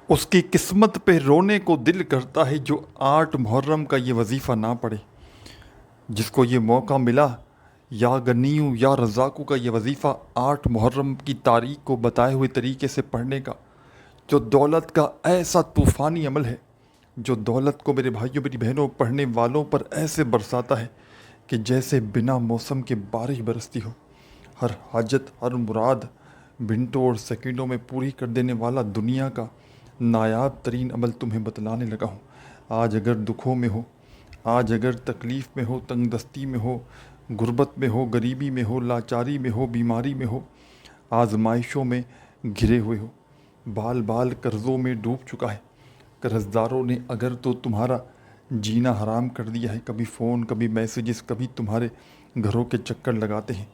اس کی قسمت پہ رونے کو دل کرتا ہے جو 8 محرم کا یہ وظیفہ نہ پڑھے۔ جس کو یہ موقع ملا یا غنیوں یا رزاقوں کا یہ وظیفہ 8 محرم کی تاریخ کو بتائے ہوئے طریقے سے پڑھنے کا، جو دولت کا ایسا طوفانی عمل ہے، جو دولت کو میرے بھائیوں میری بہنوں پڑھنے والوں پر ایسے برساتا ہے کہ جیسے بنا موسم کے بارش برستی ہو۔ ہر حاجت ہر مراد منٹوں اور سیکنڈوں میں پوری کر دینے والا دنیا کا نایاب ترین عمل تمہیں بتلانے لگا ہوں۔ آج اگر دکھوں میں ہو، آج اگر تکلیف میں ہو، تنگ دستی میں ہو، غربت میں ہو، غریبی میں ہو، لاچاری میں ہو، بیماری میں ہو، آزمائشوں میں گھرے ہوئے ہو، بال بال قرضوں میں ڈوب چکا ہے، قرض داروں نے اگر تو تمہارا جینا حرام کر دیا ہے، کبھی فون کبھی میسیجز، کبھی تمہارے گھروں کے چکر لگاتے ہیں،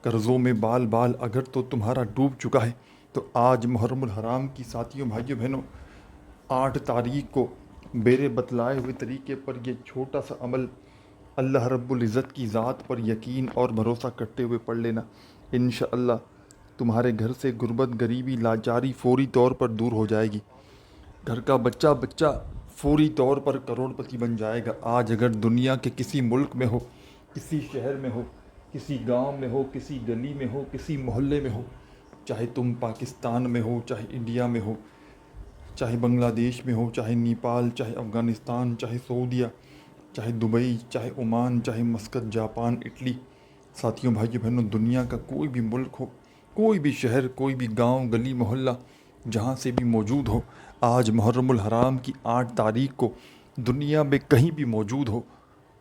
قرضوں میں بال بال اگر تو تمہارا ڈوب چکا ہے، تو آج محرم الحرام کی ساتھیوں بھائیوں بہنوں 8 تاریخ کو میرے بتلائے ہوئے طریقے پر یہ چھوٹا سا عمل اللہ رب العزت کی ذات پر یقین اور بھروسہ کرتے ہوئے پڑھ لینا۔ انشاءاللہ تمہارے گھر سے غربت، غریبی، لاچاری فوری طور پر دور ہو جائے گی۔ گھر کا بچہ بچہ فوری طور پر کروڑ پتی بن جائے گا۔ آج اگر دنیا کے کسی ملک میں ہو، کسی شہر میں ہو، کسی گاؤں میں ہو، کسی گلی میں ہو، کسی محلے میں ہو، چاہے تم پاکستان میں ہو، چاہے انڈیا میں ہو، چاہے بنگلہ دیش میں ہو، چاہے نیپال، چاہے افغانستان، چاہے سعودیہ، چاہے دبئی، چاہے عمان، چاہے مسقط، جاپان، اٹلی، ساتھیوں بھائیوں بہنوں دنیا کا کوئی بھی ملک ہو، کوئی بھی شہر، کوئی بھی گاؤں گلی محلہ جہاں سے بھی موجود ہو، آج محرم الحرام کی 8 تاریخ کو دنیا میں کہیں بھی موجود ہو،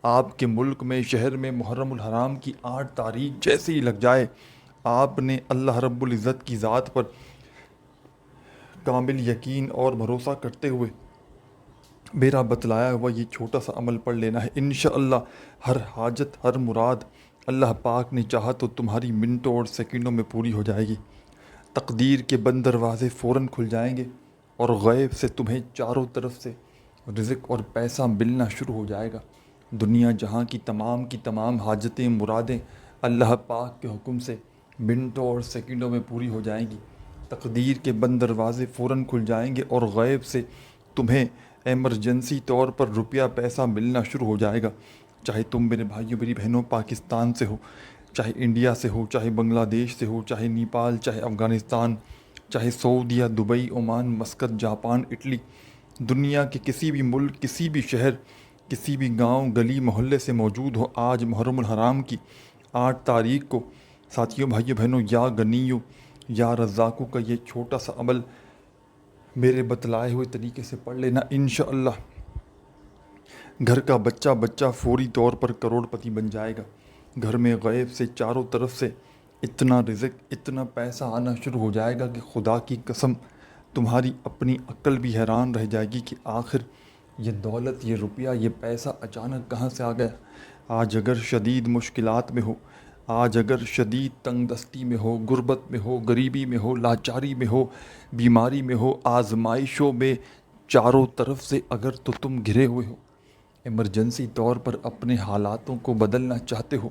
آپ کے ملک میں شہر میں محرم الحرام کی 8 تاریخ جیسے ہی لگ جائے، آپ نے اللہ رب العزت کی ذات پر کامل یقین اور بھروسہ کرتے ہوئے میرا بتلایا ہوا یہ چھوٹا سا عمل پڑھ لینا ہے۔ انشاءاللہ ہر حاجت ہر مراد اللہ پاک نے چاہا تو تمہاری منٹوں اور سیکنڈوں میں پوری ہو جائے گی۔ تقدیر کے بند دروازے فوراً کھل جائیں گے اور غیب سے تمہیں چاروں طرف سے رزق اور پیسہ ملنا شروع ہو جائے گا۔ دنیا جہاں کی تمام حاجتیں مرادیں اللہ پاک کے حکم سے منٹوں اور سیکنڈوں میں پوری ہو جائیں گی۔ تقدیر کے بند دروازے فوراً کھل جائیں گے اور غیب سے تمہیں ایمرجنسی طور پر روپیہ پیسہ ملنا شروع ہو جائے گا۔ چاہے تم میرے بھائیوں میری بہنوں پاکستان سے ہو، چاہے انڈیا سے ہو، چاہے بنگلہ دیش سے ہو، چاہے نیپال، چاہے افغانستان، چاہے سعودیہ، Dubai, Oman, Muscat, Japan, Italy, دنیا کے کسی بھی ملک، کسی بھی شہر، کسی بھی گاؤں گلی محلے سے موجود ہو، آج محرم الحرام کی 8 تاریخ کو ساتھیوں بھائیوں بہنوں یا غنیوں یا رزاقوں کا یہ چھوٹا سا عمل میرے بتلائے ہوئے طریقے سے پڑھ لینا۔ انشاءاللہ گھر کا بچہ بچہ فوری طور پر کروڑ پتی بن جائے گا۔ گھر میں غیب سے چاروں طرف سے اتنا رزق اتنا پیسہ آنا شروع ہو جائے گا کہ خدا کی قسم تمہاری اپنی عقل بھی حیران رہ جائے گی کہ آخر یہ دولت، یہ روپیہ، یہ پیسہ اچانک کہاں سے آ گیا۔ آج اگر شدید مشکلات میں ہو، آج اگر شدید تنگ دستی میں ہو، غربت میں ہو، غریبی میں ہو، لاچاری میں ہو، بیماری میں ہو، آزمائشوں میں چاروں طرف سے اگر تو تم گھرے ہوئے ہو، ایمرجنسی طور پر اپنے حالاتوں کو بدلنا چاہتے ہو،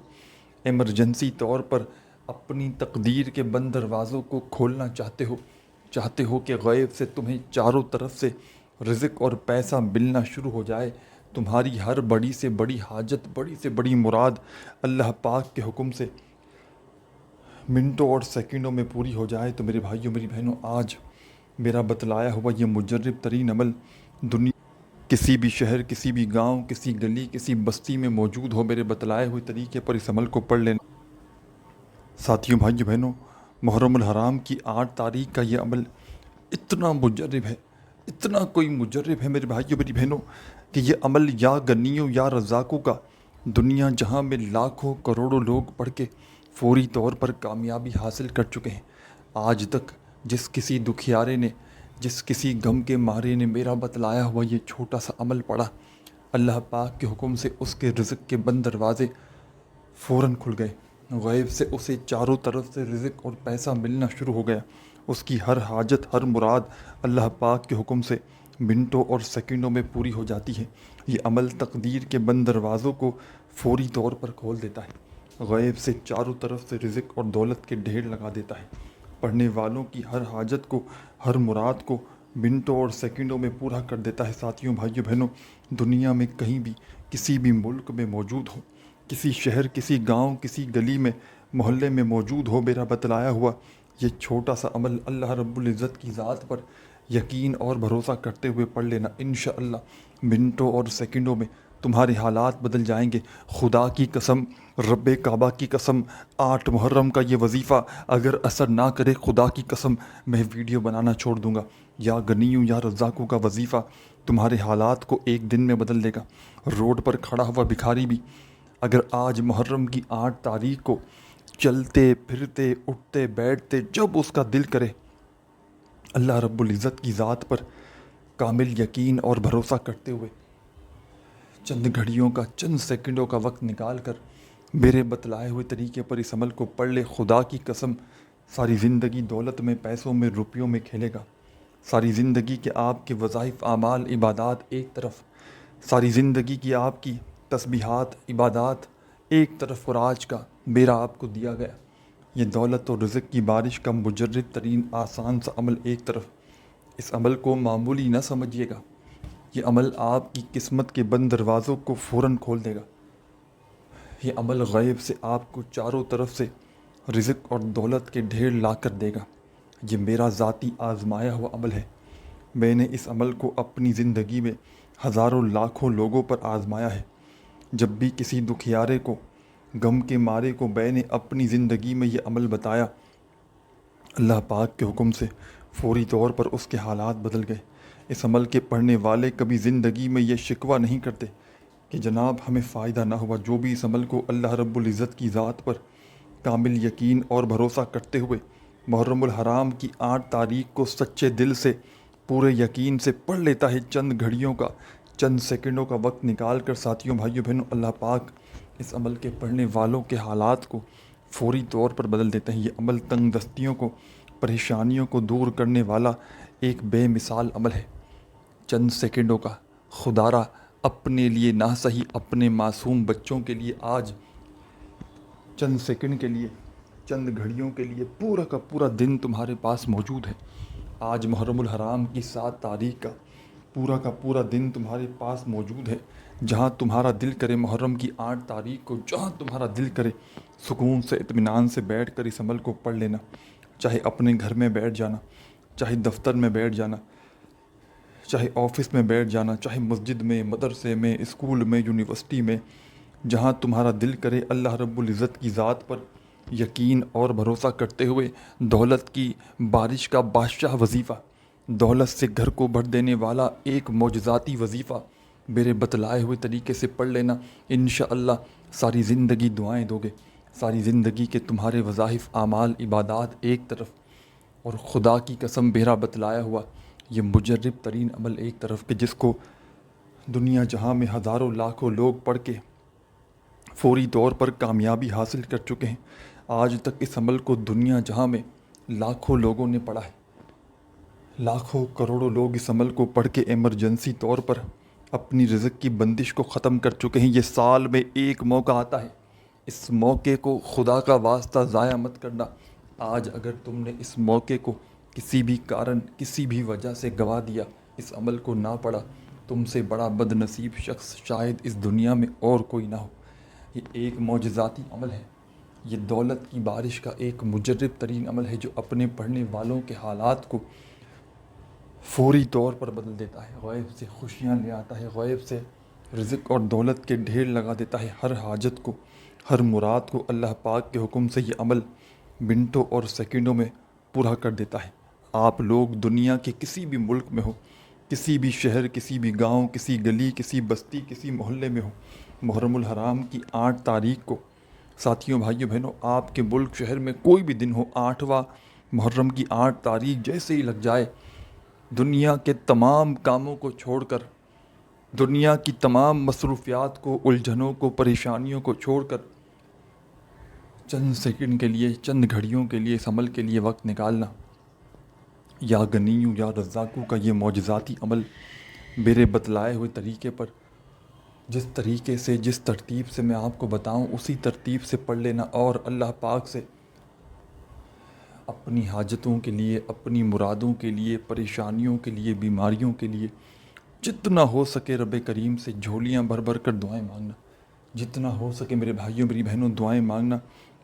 ایمرجنسی طور پر اپنی تقدیر کے بند دروازوں کو کھولنا چاہتے ہو کہ غیب سے تمہیں چاروں طرف سے رزق اور پیسہ ملنا شروع ہو جائے، تمہاری ہر بڑی سے بڑی حاجت، بڑی سے بڑی مراد اللہ پاک کے حکم سے منٹوں اور سیکنڈوں میں پوری ہو جائے، تو میرے بھائیوں میری بہنوں آج میرا بتلایا ہوا یہ مجرب ترین عمل دنیا کسی بھی شہر، کسی بھی گاؤں، کسی گلی، کسی بستی میں موجود ہو، میرے بتلائے ہوئے طریقے پر اس عمل کو پڑھ لینا۔ ساتھیوں بھائیوں بہنوں محرم الحرام کی 8 تاریخ کا یہ عمل اتنا مجرب ہے، اتنا کوئی مجرب ہے میرے بھائیوں میری بہنوں کہ یہ عمل یا غنیوں یا رزاقوں کا دنیا جہاں میں لاکھوں کروڑوں لوگ پڑھ کے فوری طور پر کامیابی حاصل کر چکے ہیں۔ آج تک جس کسی دکھیارے نے، جس کسی غم کے مارے نے میرا بتلایا ہوا یہ چھوٹا سا عمل پڑھا، اللہ پاک کے حکم سے اس کے رزق کے بند دروازے فوراً کھل گئے، غیب سے اسے چاروں طرف سے رزق اور پیسہ ملنا شروع ہو گیا، اس کی ہر حاجت ہر مراد اللہ پاک کے حکم سے منٹوں اور سیکنڈوں میں پوری ہو جاتی ہے۔ یہ عمل تقدیر کے بند دروازوں کو فوری طور پر کھول دیتا ہے، غیب سے چاروں طرف سے رزق اور دولت کے ڈھیر لگا دیتا ہے، پڑھنے والوں کی ہر حاجت کو، ہر مراد کو منٹوں اور سیکنڈوں میں پورا کر دیتا ہے۔ ساتھیوں، بھائیوں، بہنوں، دنیا میں کہیں بھی کسی بھی ملک میں موجود ہو، کسی شہر، کسی گاؤں، کسی گلی میں، محلے میں موجود ہو، میرا بتلایا ہوا یہ چھوٹا سا عمل اللہ رب العزت کی ذات پر یقین اور بھروسہ کرتے ہوئے پڑھ لینا، انشاءاللہ منٹوں اور سیکنڈوں میں تمہارے حالات بدل جائیں گے۔ خدا کی قسم، رب کعبہ کی قسم، 8 محرم کا یہ وظیفہ اگر اثر نہ کرے، خدا کی قسم میں ویڈیو بنانا چھوڑ دوں گا۔ یا غنیوں یا رزاقوں کا وظیفہ تمہارے حالات کو ایک دن میں بدل دے گا۔ روڈ پر کھڑا ہوا بھکاری بھی اگر آج محرم کی 8 تاریخ کو چلتے پھرتے اٹھتے بیٹھتے جب اس کا دل کرے اللہ رب العزت کی ذات پر کامل یقین اور بھروسہ کرتے ہوئے چند گھڑیوں کا، چند سیکنڈوں کا وقت نکال کر میرے بتلائے ہوئے طریقے پر اس عمل کو پڑھ لے، خدا کی قسم ساری زندگی دولت میں، پیسوں میں، روپیوں میں کھیلے گا۔ ساری زندگی کے آپ کے وظائف، اعمال، عبادات ایک طرف، ساری زندگی کی آپ کی تسبیحات، عبادات ایک طرف، اور آج کا میرا آپ کو دیا گیا یہ دولت اور رزق کی بارش کا مجرد ترین آسان سا عمل ایک طرف۔ اس عمل کو معمولی نہ سمجھیے گا، یہ عمل آپ کی قسمت کے بند دروازوں کو فوراً کھول دے گا۔ یہ عمل غیب سے آپ کو چاروں طرف سے رزق اور دولت کے ڈھیر لا کر دے گا۔ یہ میرا ذاتی آزمایا ہوا عمل ہے۔ میں نے اس عمل کو اپنی زندگی میں ہزاروں لاکھوں لوگوں پر آزمایا ہے۔ جب بھی کسی دکھیارے کو، غم کے مارے کو میں نے اپنی زندگی میں یہ عمل بتایا، اللہ پاک کے حکم سے فوری طور پر اس کے حالات بدل گئے۔ اس عمل کے پڑھنے والے کبھی زندگی میں یہ شکوہ نہیں کرتے کہ جناب ہمیں فائدہ نہ ہوا۔ جو بھی اس عمل کو اللہ رب العزت کی ذات پر کامل یقین اور بھروسہ کرتے ہوئے محرم الحرام کی 8 تاریخ کو سچے دل سے، پورے یقین سے پڑھ لیتا ہے، چند گھڑیوں کا، چند سیکنڈوں کا وقت نکال کر، ساتھیوں، بھائیوں، بہنوں، اللہ پاک اس عمل کے پڑھنے والوں کے حالات کو فوری طور پر بدل دیتے ہیں۔ یہ عمل تنگ دستیوں کو، پریشانیوں کو دور کرنے والا ایک بے مثال عمل ہے۔ چند سیکنڈوں کا، خدارا اپنے لیے نہ صحیح اپنے معصوم بچوں کے لیے آج چند سیکنڈ کے لیے، چند گھڑیوں کے لیے پورا کا پورا دن تمہارے پاس موجود ہے۔ آج محرم الحرام کی 7 تاریخ کا پورا دن تمہارے پاس موجود ہے۔ جہاں تمہارا دل کرے محرم کی 8 تاریخ کو، جہاں تمہارا دل کرے سکون سے، اطمینان سے بیٹھ کر اس عمل کو پڑھ لینا۔ چاہے اپنے گھر میں بیٹھ جانا، چاہے دفتر میں بیٹھ جانا، چاہے آفس میں بیٹھ جانا، چاہے مسجد میں، مدرسے میں، اسکول میں، یونیورسٹی میں، جہاں تمہارا دل کرے اللہ رب العزت کی ذات پر یقین اور بھروسہ کرتے ہوئے دولت کی بارش کا بادشاہ وظیفہ، دولت سے گھر کو بھر دینے والا ایک معجزاتی وظیفہ میرے بتلائے ہوئے طریقے سے پڑھ لینا۔ انشاءاللہ ساری زندگی دعائیں دو گے، ساری زندگی کے تمہارے وظائف، اعمال، عبادات ایک طرف، اور خدا کی قسم میرا بتلایا ہوا یہ مجرب ترین عمل ایک طرف، کہ جس کو دنیا جہاں میں ہزاروں لاکھوں لوگ پڑھ کے فوری طور پر کامیابی حاصل کر چکے ہیں۔ آج تک اس عمل کو دنیا جہاں میں لاکھوں لوگوں نے پڑھا ہے، لاکھوں کروڑوں لوگ اس عمل کو پڑھ کے ایمرجنسی طور پر اپنی رزق کی بندش کو ختم کر چکے ہیں۔ یہ سال میں ایک موقع آتا ہے، اس موقع کو خدا کا واسطہ ضائع مت کرنا۔ آج اگر تم نے اس موقع کو کسی بھی کارن، کسی بھی وجہ سے گنوا دیا، اس عمل کو نہ پڑھا، تم سے بڑا بد نصیب شخص شاید اس دنیا میں اور کوئی نہ ہو۔ یہ ایک معجزاتی عمل ہے، یہ دولت کی بارش کا ایک مجرب ترین عمل ہے، جو اپنے پڑھنے والوں کے حالات کو فوری طور پر بدل دیتا ہے، غیب سے خوشیاں لے آتا ہے، غیب سے رزق اور دولت کے ڈھیر لگا دیتا ہے۔ ہر حاجت کو، ہر مراد کو اللہ پاک کے حکم سے یہ عمل منٹوں اور سیکنڈوں میں پورا کر دیتا ہے۔ آپ لوگ دنیا کے کسی بھی ملک میں ہو، کسی بھی شہر، کسی بھی گاؤں، کسی گلی، کسی بستی، کسی محلے میں ہو، محرم الحرام کی 8 تاریخ کو، ساتھیوں، بھائیوں، بہنوں، آپ کے ملک شہر میں کوئی بھی دن ہو، 8واں محرم کی 8 تاریخ جیسے ہی لگ جائے، دنیا کے تمام کاموں کو چھوڑ کر، دنیا کی تمام مصروفیات کو، الجھنوں کو، پریشانیوں کو چھوڑ کر، چند سیکنڈ کے لیے، چند گھڑیوں کے لیے اس عمل کے لیے وقت نکالنا۔ یا غنیوں یا رزاقوں کا یہ معجزاتی عمل میرے بتلائے ہوئے طریقے پر، جس طریقے سے، جس ترتیب سے میں آپ کو بتاؤں، اسی ترتیب سے پڑھ لینا، اور اللہ پاک سے اپنی حاجتوں کے لیے، اپنی مرادوں کے لیے، پریشانیوں کے لیے، بیماریوں کے لیے جتنا ہو سکے رب کریم سے جھولیاں بھر بھر کر دعائیں مانگنا، جتنا ہو سکے میرے بھائیوں میری بہنوں دعائیں مانگنا،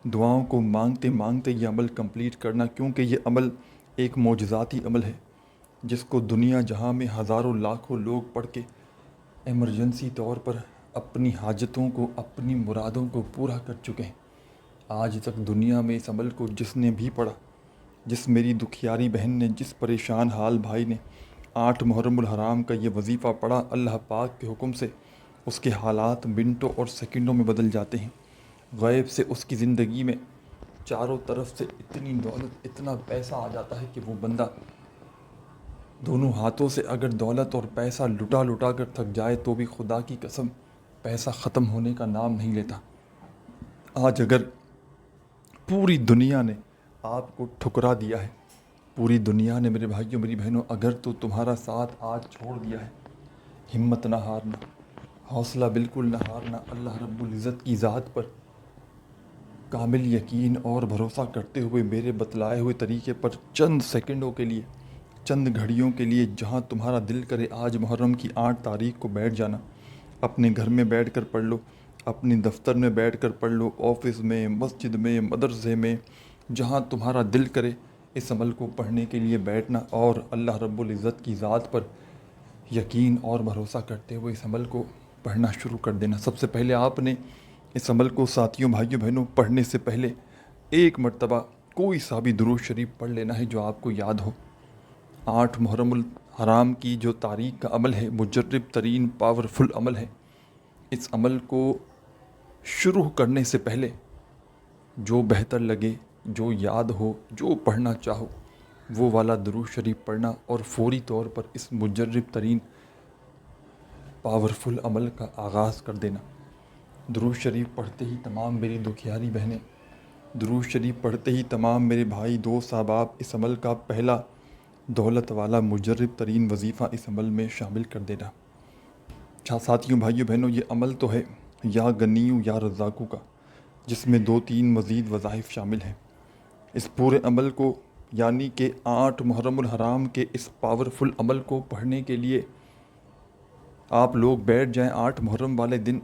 دعاؤں کو مانگتے مانگتے یہ عمل کمپلیٹ کرنا، کیونکہ یہ عمل ایک معجزاتی عمل ہے جس کو دنیا جہاں میں ہزاروں لاکھوں لوگ پڑھ کے ایمرجنسی طور پر اپنی حاجتوں کو، اپنی مرادوں کو پورا کر چکے ہیں۔ آج تک دنیا میں اس عمل کو جس نے بھی پڑھا، جس میری دکھیاری بہن نے، جس پریشان حال بھائی نے 8 محرم الحرام کا یہ وظیفہ پڑھا، اللہ پاک کے حکم سے اس کے حالات منٹوں اور سیکنڈوں میں بدل جاتے ہیں۔ غیب سے اس کی زندگی میں چاروں طرف سے اتنی دولت، اتنا پیسہ آ جاتا ہے کہ وہ بندہ دونوں ہاتھوں سے اگر دولت اور پیسہ لٹا لٹا کر تھک جائے تو بھی خدا کی قسم پیسہ ختم ہونے کا نام نہیں لیتا۔ آج اگر پوری دنیا نے آپ کو ٹھکرا دیا ہے، پوری دنیا نے میرے بھائیوں میری بہنوں اگر تو تمہارا ساتھ آج چھوڑ دیا ہے، ہمت نہ ہارنا، حوصلہ بالکل نہ ہارنا، اللہ رب العزت کی ذات پر کامل یقین اور بھروسہ کرتے ہوئے میرے بتلائے ہوئے طریقے پر چند سیکنڈوں کے لیے، چند گھڑیوں کے لیے جہاں تمہارا دل کرے آج محرم کی 8 تاریخ کو بیٹھ جانا، اپنے گھر میں بیٹھ کر پڑھ لو، اپنے دفتر میں بیٹھ کر پڑھ لو، آفس میں، مسجد میں، مدرسے میں، جہاں تمہارا دل کرے اس عمل کو پڑھنے کے لیے بیٹھنا اور اللہ رب العزت کی ذات پر یقین اور بھروسہ کرتے ہوئے اس عمل کو پڑھنا شروع کر دینا۔ سب سے پہلے آپ نے اس عمل کو ساتھیوں بھائیوں بہنوں پڑھنے سے پہلے ایک مرتبہ کوئی سا بھی درود شریف پڑھ لینا ہے جو آپ کو یاد ہو۔ 8 محرم الحرام کی جو تاریخ کا عمل ہے، مجرب ترین پاورفل عمل ہے۔ اس عمل کو شروع کرنے سے پہلے جو بہتر لگے، جو یاد ہو، جو پڑھنا چاہو وہ والا درود شریف پڑھنا اور فوری طور پر اس مجرب ترین پاورفل عمل کا آغاز کر دینا۔ درود شریف پڑھتے ہی تمام میری دکھیاری بہنیں، درود شریف پڑھتے ہی تمام میرے بھائی دوست احباب اس عمل کا پہلا دولت والا مجرب ترین وظیفہ اس عمل میں شامل کر دینا۔ ساتھیوں بھائیوں بہنوں یہ عمل تو ہے یا غنیو یا رزاقو کا، جس میں 2-3 مزید وظائف شامل ہیں۔ اس پورے عمل کو یعنی کہ 8 محرم الحرام کے اس پاورفل عمل کو پڑھنے کے لیے آپ لوگ بیٹھ جائیں 8 محرم والے دن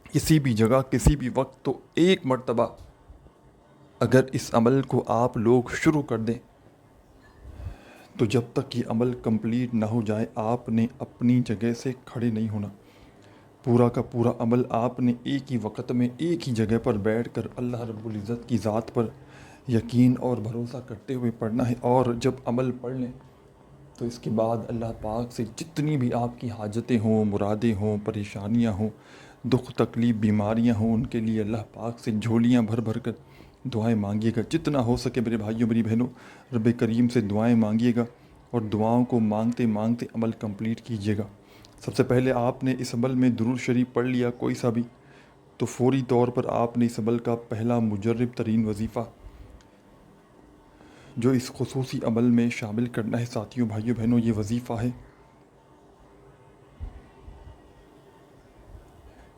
کسی بھی جگہ کسی بھی وقت، تو ایک مرتبہ اگر اس عمل کو آپ لوگ شروع کر دیں تو جب تک یہ عمل کمپلیٹ نہ ہو جائے آپ نے اپنی جگہ سے کھڑے نہیں ہونا۔ پورا کا پورا عمل آپ نے ایک ہی وقت میں ایک ہی جگہ پر بیٹھ کر اللہ رب العزت کی ذات پر یقین اور بھروسہ کرتے ہوئے پڑھنا ہے، اور جب عمل پڑھ لیں تو اس کے بعد اللہ پاک سے جتنی بھی آپ کی حاجتیں ہوں، مرادیں ہوں، پریشانیاں ہوں، دکھ تکلیف بیماریاں ہوں، ان کے لیے اللہ پاک سے جھولیاں بھر بھر کر دعائیں مانگیے گا۔ جتنا ہو سکے میرے بھائیوں میری بہنوں رب کریم سے دعائیں مانگیے گا اور دعاؤں کو مانگتے مانگتے عمل کمپلیٹ کیجیے گا۔ سب سے پہلے آپ نے اس عمل میں درود شریف پڑھ لیا کوئی سا بھی، تو فوری طور پر آپ نے اس عمل کا پہلا مجرب ترین وظیفہ جو اس خصوصی عمل میں شامل کرنا ہے ساتھیوں بھائیوں بہنوں، یہ وظیفہ ہے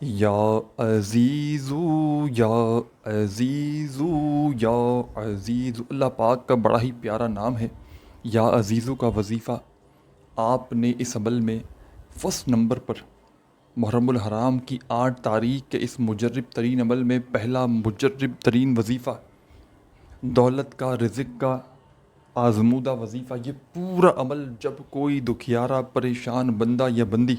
یا عزیزو یا عزیزو یا عزیزو۔ اللہ پاک کا بڑا ہی پیارا نام ہے یا عزیزو کا وظیفہ آپ نے اس عمل میں فرسٹ نمبر پر محرم الحرام کی 8 تاریخ کے اس مجرب ترین عمل میں پہلا مجرب ترین وظیفہ، دولت کا، رزق کا آزمودہ وظیفہ، یہ پورا عمل جب کوئی دکھیارا پریشان بندہ یا بندی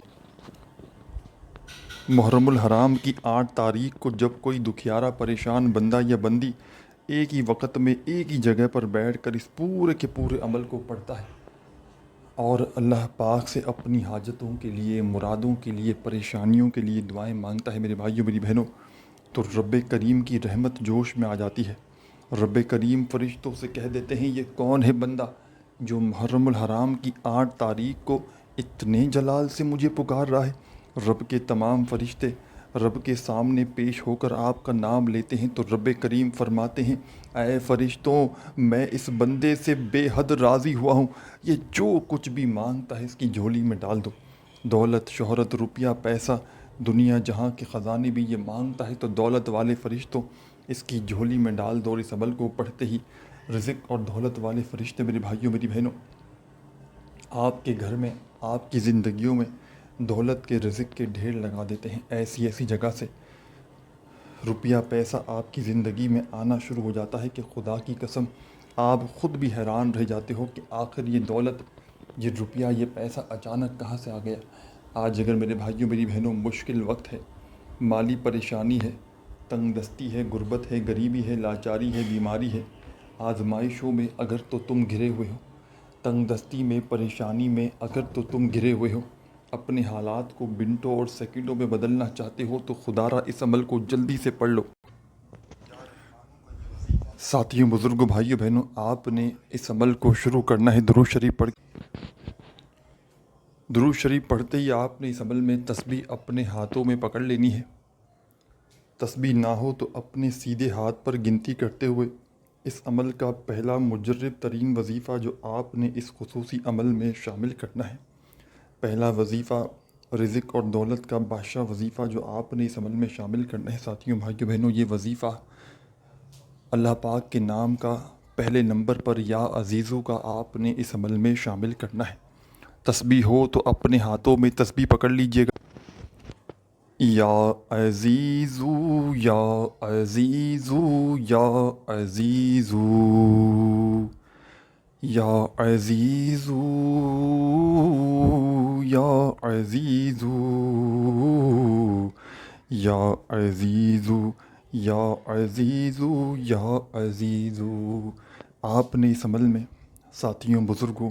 محرم الحرام کی 8 تاریخ کو جب کوئی دکھیارا پریشان بندہ یا بندی ایک ہی وقت میں ایک ہی جگہ پر بیٹھ کر اس پورے کے پورے عمل کو پڑھتا ہے اور اللہ پاک سے اپنی حاجتوں کے لیے، مرادوں کے لیے، پریشانیوں کے لیے دعائیں مانگتا ہے میرے بھائیوں میری بہنوں، تو رب کریم کی رحمت جوش میں آ جاتی ہے۔ رب کریم فرشتوں سے کہہ دیتے ہیں یہ کون ہے بندہ جو محرم الحرام کی 8 تاریخ کو اتنے جلال سے مجھے پکار رہا ہے۔ رب کے تمام فرشتے رب کے سامنے پیش ہو کر آپ کا نام لیتے ہیں تو رب کریم فرماتے ہیں اے فرشتوں میں اس بندے سے بے حد راضی ہوا ہوں، یہ جو کچھ بھی مانگتا ہے اس کی جھولی میں ڈال دو۔ دولت، شہرت، روپیہ، پیسہ، دنیا جہاں کے خزانے بھی یہ مانگتا ہے تو دولت والے فرشتوں اس کی جھولی میں ڈال دو، اور اس عمل کو پڑھتے ہی رزق اور دولت والے فرشتے میرے بھائیوں میری بہنوں آپ کے گھر میں، آپ کی زندگیوں میں دولت کے، رزق کے ڈھیر لگا دیتے ہیں۔ ایسی ایسی جگہ سے روپیہ پیسہ آپ کی زندگی میں آنا شروع ہو جاتا ہے کہ خدا کی قسم آپ خود بھی حیران رہ جاتے ہو کہ آخر یہ دولت، یہ روپیہ، یہ پیسہ اچانک کہاں سے آ گیا۔ آج اگر میرے بھائیوں میری بہنوں مشکل وقت ہے، مالی پریشانی ہے، تنگ دستی ہے، غربت ہے، غریبی ہے، لاچاری ہے، بیماری ہے، آزمائشوں میں اگر تو تم گھرے ہوئے ہو، تنگ دستی میں، پریشانی میں اگر تو تم گھرے ہوئے ہو، اپنے حالات کو منٹوں اور سیکنڈوں میں بدلنا چاہتے ہو تو خدا را اس عمل کو جلدی سے پڑھ لو۔ ساتھیوں، بزرگوں، بھائیوں بہنوں، آپ نے اس عمل کو شروع کرنا ہے درود شریف پڑھ کے۔ درود شریف پڑھتے ہی آپ نے اس عمل میں تسبیح اپنے ہاتھوں میں پکڑ لینی ہے۔ تسبیح نہ ہو تو اپنے سیدھے ہاتھ پر گنتی کرتے ہوئے اس عمل کا پہلا مجرب ترین وظیفہ جو آپ نے اس خصوصی عمل میں شامل کرنا ہے، پہلا وظیفہ رزق اور دولت کا بادشاہ وظیفہ جو آپ نے اس عمل میں شامل کرنا ہے، ساتھیوں، بھائیوں بہنوں، یہ وظیفہ اللہ پاک کے نام کا پہلے نمبر پر یا عزیزو کا آپ نے اس عمل میں شامل کرنا ہے۔ تسبیح ہو تو اپنے ہاتھوں میں تسبیح پکڑ لیجئے گا۔ یا عزیزو یا عزیزو یا عزیزو یا عزیزو یا عزیزو یا عزیزو یا عزیزو یا عزیزو۔ آپ نے اس عمل میں ساتھیوں، بزرگوں،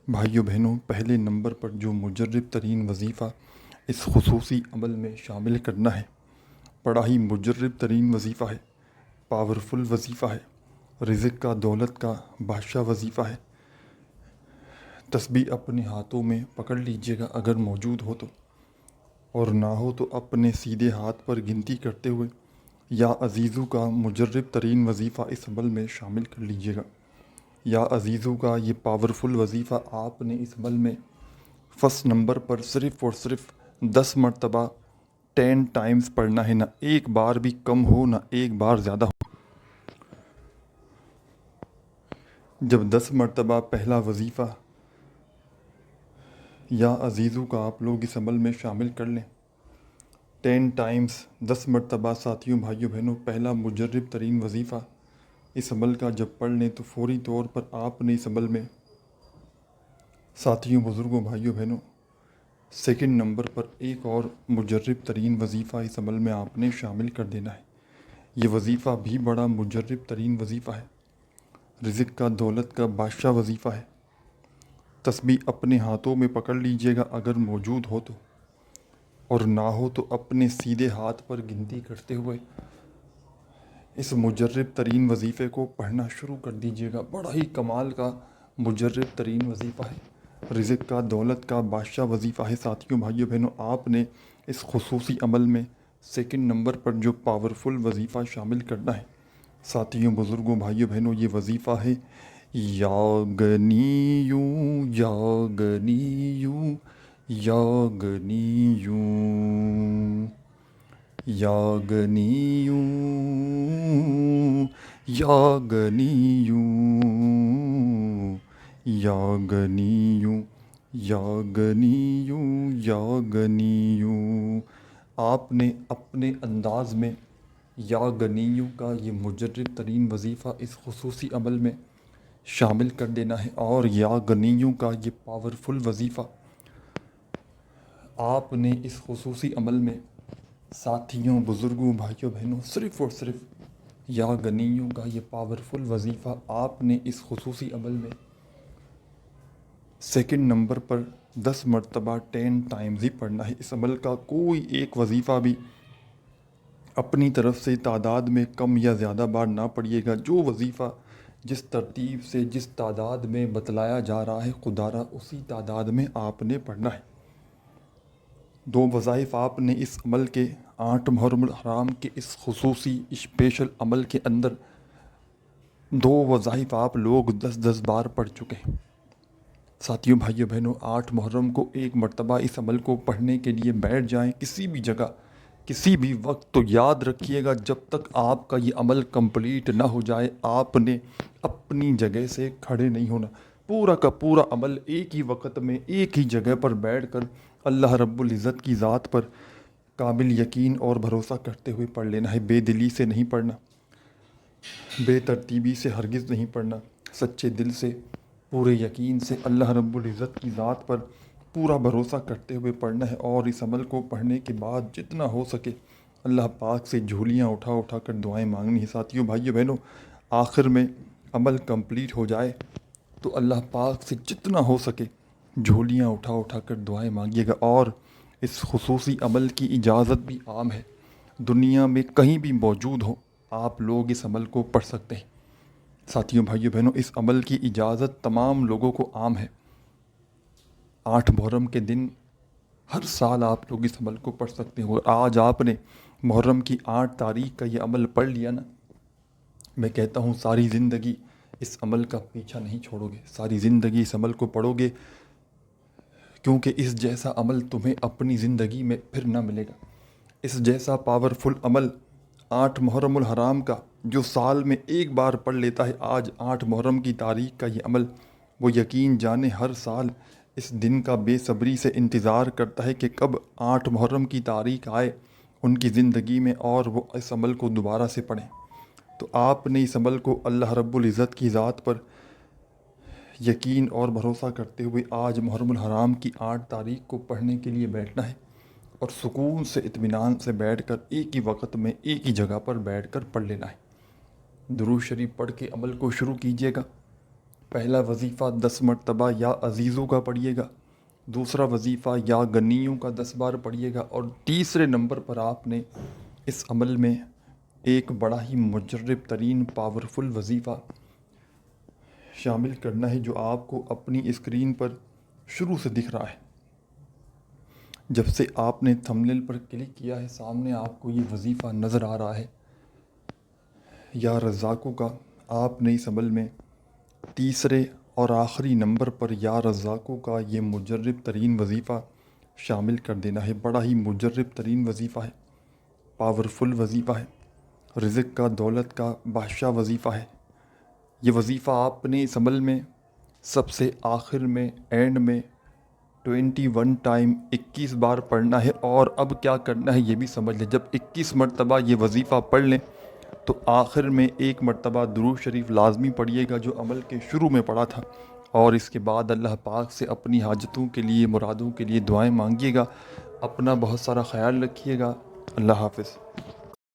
بھائیوں بہنوں، پہلے نمبر پر جو مجرب ترین وظیفہ اس خصوصی عمل میں شامل کرنا ہے، بڑا ہی مجرب ترین وظیفہ ہے، پاورفل وظیفہ ہے، رزق کا، دولت کا بادشاہ وظیفہ ہے۔ تسبیح اپنے ہاتھوں میں پکڑ لیجئے گا اگر موجود ہو تو، اور نہ ہو تو اپنے سیدھے ہاتھ پر گنتی کرتے ہوئے یا عزیزو کا مجرب ترین وظیفہ اس عمل میں شامل کر لیجئے گا۔ یا عزیزو کا یہ پاورفل وظیفہ آپ نے اس عمل میں فرسٹ نمبر پر صرف اور صرف 10 مرتبہ 10 ٹائمز پڑھنا ہے، نہ ایک بار بھی کم ہو، نہ ایک بار زیادہ ہو۔ جب 10 مرتبہ پہلا وظیفہ یا عزیزو کا آپ لوگ اس عمل میں شامل کر لیں، 10 ٹائمز 10 مرتبہ، ساتھیوں، بھائیوں بہنوں، پہلا مجرب ترین وظیفہ اس عمل کا جب پڑھ لیں تو فوری طور پر آپ نے اس عمل میں، ساتھیوں، بزرگوں، بھائیوں بہنوں، سیکنڈ نمبر پر ایک اور مجرب ترین وظیفہ اس عمل میں آپ نے شامل کر دینا ہے۔ یہ وظیفہ بھی بڑا مجرب ترین وظیفہ ہے، رزق کا، دولت کا بادشاہ وظیفہ ہے۔ تسبیح اپنے ہاتھوں میں پکڑ لیجئے گا اگر موجود ہو تو، اور نہ ہو تو اپنے سیدھے ہاتھ پر گنتی کرتے ہوئے اس مجرب ترین وظیفے کو پڑھنا شروع کر دیجئے گا۔ بڑا ہی کمال کا مجرب ترین وظیفہ ہے، رزق کا، دولت کا بادشاہ وظیفہ ہے۔ ساتھیوں، بھائیوں بہنوں، آپ نے اس خصوصی عمل میں سیکنڈ نمبر پر جو پاورفل وظیفہ شامل کرنا ہے، ساتھیوں، بزرگوں، بھائیوں بہنوں، یہ وظیفہ ہے یا غنیوں یا غنیوں یا غنیوں یا غنیوں یا غنیوں یا غنیوں یا غنیوں یا غنیوں۔ آپ نے اپنے انداز میں یا غنیوں کا یہ مجرب ترین وظیفہ اس خصوصی عمل میں شامل کر دینا ہے، اور یا غنیوں کا یہ پاورفل وظیفہ آپ نے اس خصوصی عمل میں، ساتھیوں، بزرگوں، بھائیوں بہنوں، صرف اور صرف یا غنیوں کا یہ پاورفل وظیفہ آپ نے اس خصوصی عمل میں سیکنڈ نمبر پر 10 مرتبہ 10 ٹائمز ہی پڑھنا ہے۔ اس عمل کا کوئی ایک وظیفہ بھی اپنی طرف سے تعداد میں کم یا زیادہ بار نہ پڑھیے گا۔ جو وظیفہ جس ترتیب سے، جس تعداد میں بتلایا جا رہا ہے، خدا را اسی تعداد میں آپ نے پڑھنا ہے۔ 2 وظائف آپ نے اس عمل کے 8 محرم الحرام کے اس خصوصی اسپیشل عمل کے اندر 2 وظائف آپ لوگ 10 بار پڑھ چکے ہیں۔ ساتھیوں، بھائیوں بہنوں، 8 محرم کو ایک مرتبہ اس عمل کو پڑھنے کے لیے بیٹھ جائیں، کسی بھی جگہ کسی بھی وقت تو یاد رکھیے گا، جب تک آپ کا یہ عمل کمپلیٹ نہ ہو جائے آپ نے اپنی جگہ سے کھڑے نہیں ہونا۔ پورا کا پورا عمل ایک ہی وقت میں ایک ہی جگہ پر بیٹھ کر اللہ رب العزت کی ذات پر کامل یقین اور بھروسہ کرتے ہوئے پڑھ لینا ہے۔ بے دلی سے نہیں پڑھنا، بے ترتیبی سے ہرگز نہیں پڑھنا، سچے دل سے پورے یقین سے اللہ رب العزت کی ذات پر پورا بھروسہ کرتے ہوئے پڑھنا ہے۔ اور اس عمل کو پڑھنے کے بعد جتنا ہو سکے اللہ پاک سے جھولیاں اٹھا اٹھا کر دعائیں مانگنی ہے۔ ساتھیوں، بھائیو بہنوں، آخر میں عمل کمپلیٹ ہو جائے تو اللہ پاک سے جتنا ہو سکے جھولیاں اٹھا اٹھا کر دعائیں مانگیے گا۔ اور اس خصوصی عمل کی اجازت بھی عام ہے، دنیا میں کہیں بھی موجود ہو آپ لوگ اس عمل کو پڑھ سکتے ہیں۔ ساتھیوں، بھائیو بہنوں، اس عمل کی اجازت تمام لوگوں کو عام ہے۔ 8 محرم کے دن ہر سال آپ لوگ اس عمل کو پڑھ سکتے ہیں۔ اور آج آپ نے محرم کی 8 تاریخ کا یہ عمل پڑھ لیا نا، میں کہتا ہوں ساری زندگی اس عمل کا پیچھا نہیں چھوڑو گے، ساری زندگی اس عمل کو پڑھو گے، کیونکہ اس جیسا عمل تمہیں اپنی زندگی میں پھر نہ ملے گا۔ اس جیسا پاورفل عمل 8 محرم الحرام کا جو سال میں ایک بار پڑھ لیتا ہے، آج 8 محرم کی تاریخ کا یہ عمل، وہ یقین جانے ہر سال اس دن کا بے صبری سے انتظار کرتا ہے کہ کب 8 محرم کی تاریخ آئے ان کی زندگی میں اور وہ اس عمل کو دوبارہ سے پڑھیں۔ تو آپ نے اس عمل کو اللہ رب العزت کی ذات پر یقین اور بھروسہ کرتے ہوئے آج محرم الحرام کی 8 تاریخ کو پڑھنے کے لیے بیٹھنا ہے، اور سکون سے اطمینان سے بیٹھ کر ایک ہی وقت میں ایک ہی جگہ پر بیٹھ کر پڑھ لینا ہے۔ درود شریف پڑھ کے عمل کو شروع کیجیے گا۔ پہلا وظیفہ 10 مرتبہ یا عزیزوں کا پڑھیے گا، دوسرا وظیفہ یا غنیوں کا 10 بار پڑھیے گا، اور تیسرے نمبر پر آپ نے اس عمل میں ایک بڑا ہی مجرب ترین پاورفل وظیفہ شامل کرنا ہے، جو آپ کو اپنی اسکرین پر شروع سے دکھ رہا ہے۔ جب سے آپ نے تھمبنیل پر کلک کیا ہے سامنے آپ کو یہ وظیفہ نظر آ رہا ہے، یا رزاقوں کا۔ آپ نے اس عمل میں تیسرے اور آخری نمبر پر یا رزاقوں کا یہ مجرب ترین وظیفہ شامل کر دینا ہے۔ بڑا ہی مجرب ترین وظیفہ ہے، پاورفل وظیفہ ہے، رزق کا، دولت کا بادشاہ وظیفہ ہے۔ یہ وظیفہ آپ نے اس عمل میں سب سے آخر میں اینڈ میں 21 ٹائم 21 بار پڑھنا ہے۔ اور اب کیا کرنا ہے یہ بھی سمجھ لیں، جب 21 مرتبہ یہ وظیفہ پڑھ لیں تو آخر میں ایک مرتبہ درود شریف لازمی پڑھیے گا جو عمل کے شروع میں پڑھا تھا، اور اس کے بعد اللہ پاک سے اپنی حاجتوں کے لیے، مرادوں کے لیے دعائیں مانگیے گا۔ اپنا بہت سارا خیال رکھیے گا۔ اللہ حافظ۔